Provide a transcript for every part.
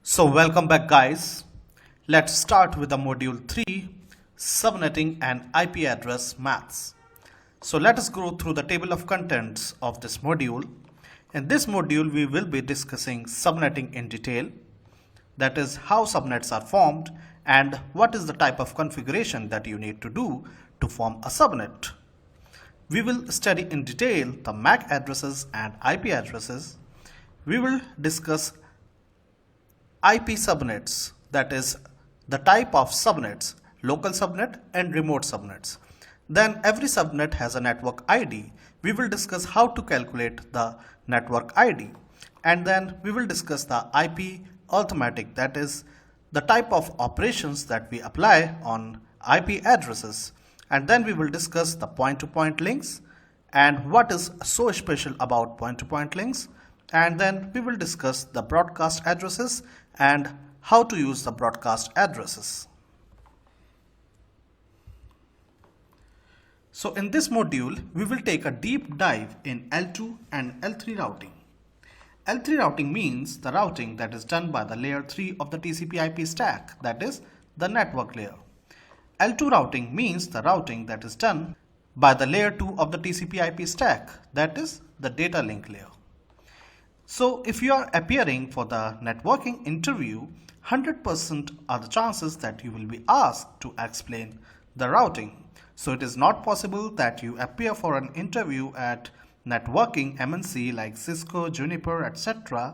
So welcome back guys. Let's start with the module 3, subnetting and IP address maths. So let us go through the table of contents of this module. In this module we will be discussing subnetting in detail, that is how subnets are formed and what is the type of configuration that you need to do to form a subnet. We will study in detail the MAC addresses and IP addresses. We will discuss IP subnets, that is the type of subnets, local subnet and remote subnets. Then every subnet has a network ID. We will discuss how to calculate the network ID. And then we will discuss the IP arithmetic, that is the type of operations that we apply on IP addresses. And then we will discuss the point-to-point links and what is so special about point-to-point links. And then we will discuss the broadcast addresses and how to use the broadcast addresses. So in this module, we will take a deep dive in L2 and L3 routing. L3 routing means the routing that is done by the layer 3 of the TCP/IP stack, that is the network layer. L2 routing means the routing that is done by the layer 2 of the TCP/IP stack, that is the data link layer. So if you are appearing for the networking interview, 100% are the chances that you will be asked to explain the routing. So it is not possible that you appear for an interview at networking MNC like Cisco, Juniper, etc.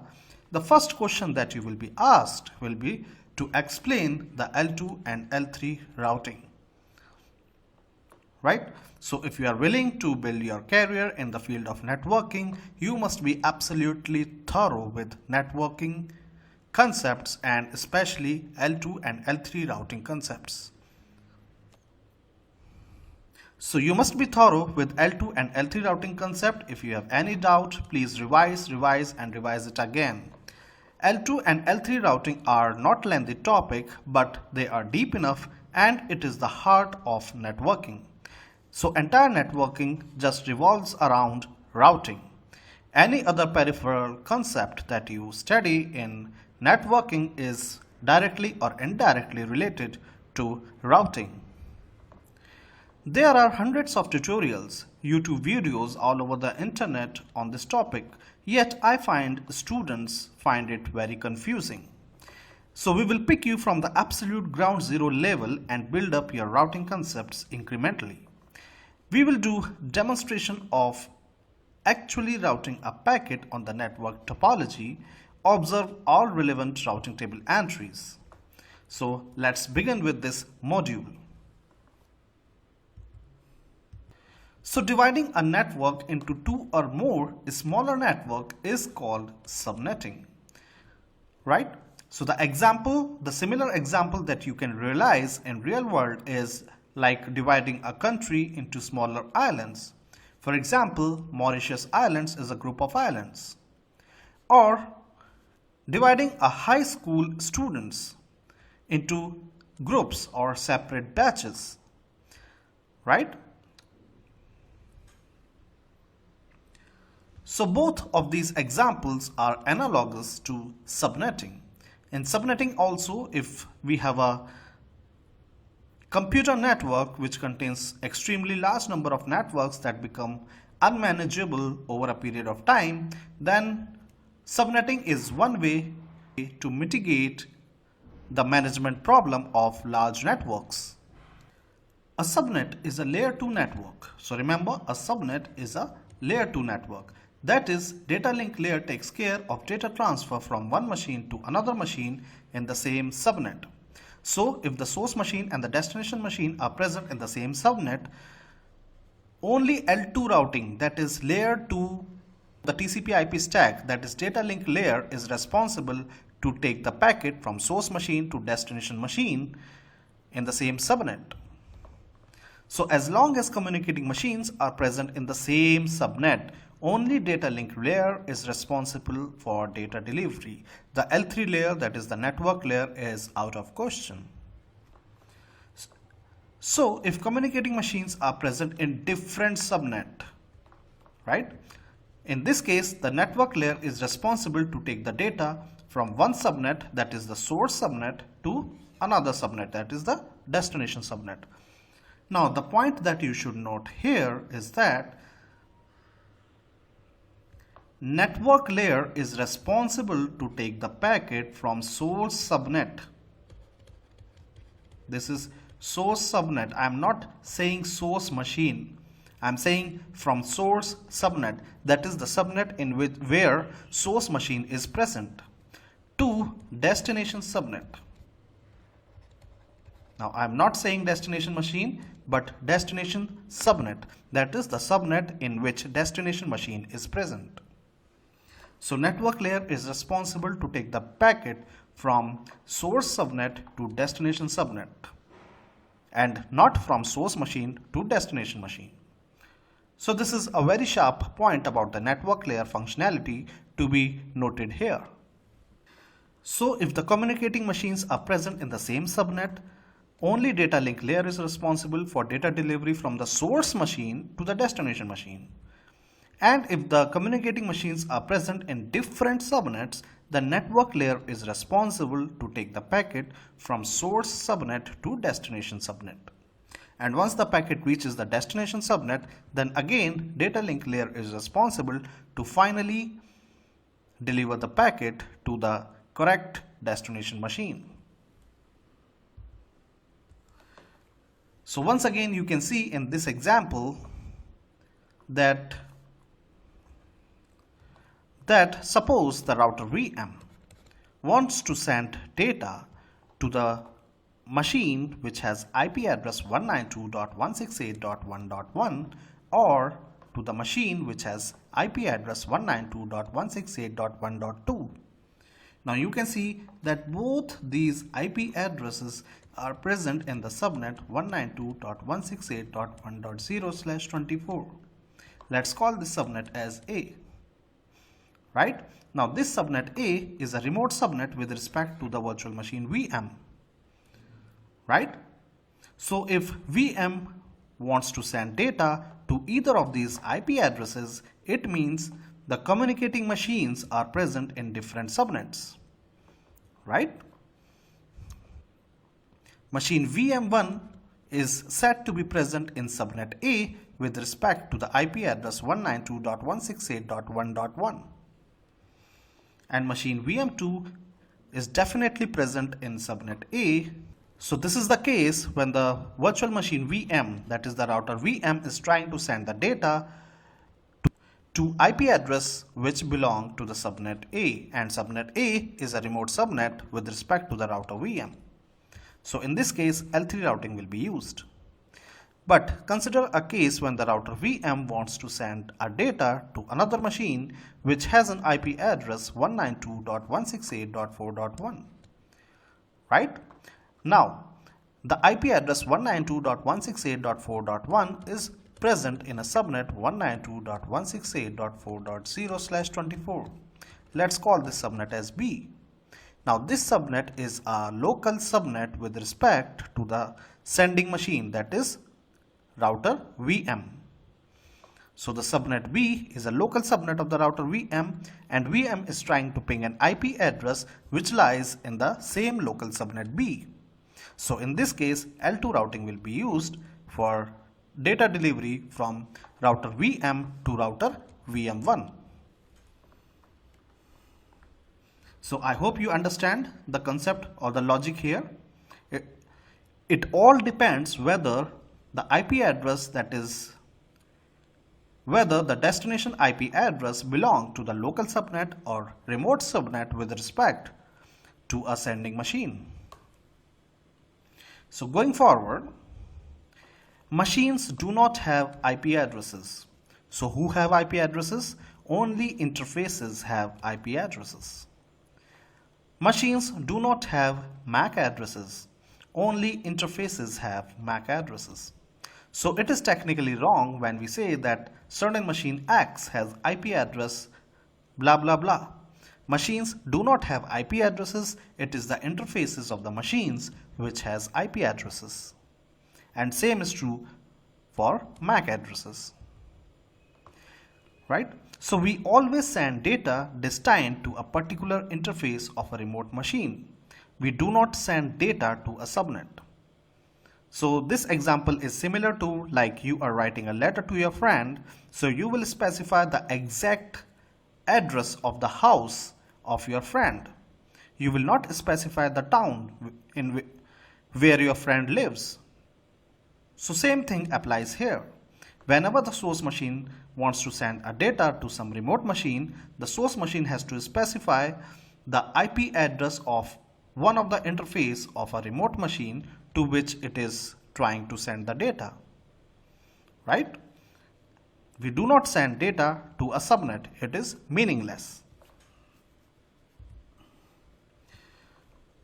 The first question that you will be asked will be to explain the L2 and L3 routing. Right? So if you are willing to build your career in the field of networking, you must be absolutely thorough with networking concepts and especially L2 and L3 routing concepts. So you must be thorough with L2 and L3 routing concept. If you have any doubt, please revise it again. L2 and L3 routing are not lengthy topic, but they are deep enough and it is the heart of networking. So entire networking just revolves around routing. Any other peripheral concept that you study in networking is directly or indirectly related to routing. There are hundreds of tutorials, YouTube videos all over the internet on this topic, yet I find students find it very confusing. So we will pick you from the absolute ground zero level and build up your routing concepts incrementally. We will do demonstration of actually routing a packet on the network topology, observe all relevant routing table entries. So let's begin with this module. So dividing a network into two or more smaller network is called subnetting, right? So the similar example that you can realize in real world is like dividing a country into smaller islands. For example, Mauritius Islands is a group of islands. Or dividing a high school students into groups or separate batches, right? So both of these examples are analogous to subnetting. In subnetting also, if we have a computer network which contains extremely large number of networks that become unmanageable over a period of time, then subnetting is one way to mitigate the management problem of large networks. A subnet is a layer 2 network. So remember, a subnet is a layer 2 network. That is, data link layer takes care of data transfer from one machine to another machine in the same subnet. So if the source machine and the destination machine are present in the same subnet, only L2 routing, that is layer 2, the TCP/IP stack, that is data link layer, is responsible to take the packet from source machine to destination machine in the same subnet. So as long as communicating machines are present in the same subnet, only data link layer is responsible for data delivery. The L3 layer, that is the network layer, is out of question. So if communicating machines are present in different subnet, right? In this case, the network layer is responsible to take the data from one subnet, that is the source subnet, to another subnet, that is the destination subnet. Now the point that you should note here is that network layer is responsible to take the packet from source subnet. This is source subnet. I am not saying source machine. I am saying from source subnet, that is the subnet in which where source machine is present, to destination subnet. Now I am not saying destination machine, but destination subnet, that is the subnet in which destination machine is present. So network layer is responsible to take the packet from source subnet to destination subnet, and not from source machine to destination machine. So this is a very sharp point about the network layer functionality to be noted here. So if the communicating machines are present in the same subnet, only data link layer is responsible for data delivery from the source machine to the destination machine. And if the communicating machines are present in different subnets, the network layer is responsible to take the packet from source subnet to destination subnet. And once the packet reaches the destination subnet, then again data link layer is responsible to finally deliver the packet to the correct destination machine. So once again you can see in this example that suppose the router VM wants to send data to the machine which has IP address 192.168.1.1 or to the machine which has IP address 192.168.1.2. Now you can see that both these IP addresses are present in the subnet 192.168.1.0/24. Let's call this subnet as A. Right? Now this subnet A is a remote subnet with respect to the virtual machine VM. Right? So if VM wants to send data to either of these IP addresses, it means the communicating machines are present in different subnets. Right? Machine VM1 is said to be present in subnet A with respect to the IP address 192.168.1.1. And machine VM2 is definitely present in subnet A. So this is the case when the virtual machine VM, that is the router VM, is trying to send the data to IP address which belong to the subnet A, and subnet A is a remote subnet with respect to the router VM. So in this case L3 routing will be used. But consider a case when the router VM wants to send a data to another machine which has an IP address 192.168.4.1. Right? Now, the IP address 192.168.4.1 is present in a subnet 192.168.4.0/24. Let's call this subnet as B. Now this subnet is a local subnet with respect to the sending machine, that is router VM. So the subnet B is a local subnet of the router VM, and VM is trying to ping an IP address which lies in the same local subnet B. So in this case L2 routing will be used for data delivery from router VM to router VM1. So I hope you understand the concept or the logic here. It all depends whether the IP address, that is whether the destination IP address belong to the local subnet or remote subnet with respect to a sending machine. So going forward, machines do not have IP addresses. So who have IP addresses? Only interfaces have IP addresses. Machines do not have MAC addresses. Only interfaces have MAC addresses. So it is technically wrong when we say that certain machine X has IP address blah blah blah. Machines do not have IP addresses. It is the interfaces of the machines which has IP addresses. And same is true for MAC addresses. right? So we always send data destined to a particular interface of a remote machine. We do not send data to a subnet. So this example is similar to like you are writing a letter to your friend. So you will specify the exact address of the house of your friend. You will not specify the town in where your friend lives. So same thing applies here. Whenever the source machine wants to send a data to some remote machine, the source machine has to specify the IP address of one of the interface of a remote machine to which it is trying to send the data, right? We do not send data to a subnet. It is meaningless.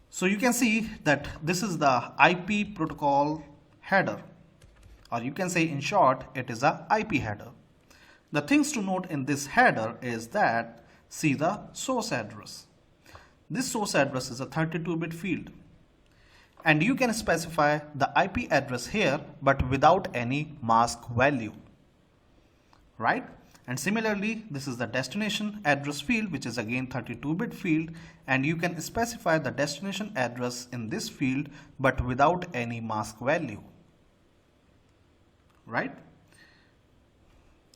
So you can see that this is the IP protocol header, or you can say in short, it is a IP header. The things to note in this header is that see the source address. This source address is a 32-bit field, and you can specify the IP address here but without any mask value, right? And similarly, this is the destination address field, which is again 32-bit field, and you can specify the destination address in this field but without any mask value, right?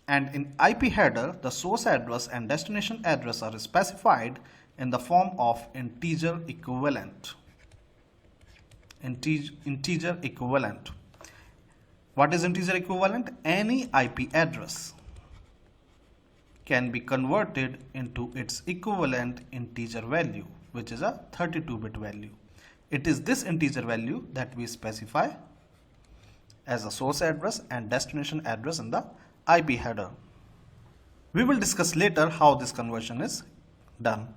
And in IP header, the source address and destination address are specified in the form of integer equivalent. Integer equivalent. What is integer equivalent? Any IP address can be converted into its equivalent integer value, which is a 32-bit value. It is this integer value that we specify as a source address and destination address in the IP header. We will discuss later how this conversion is done.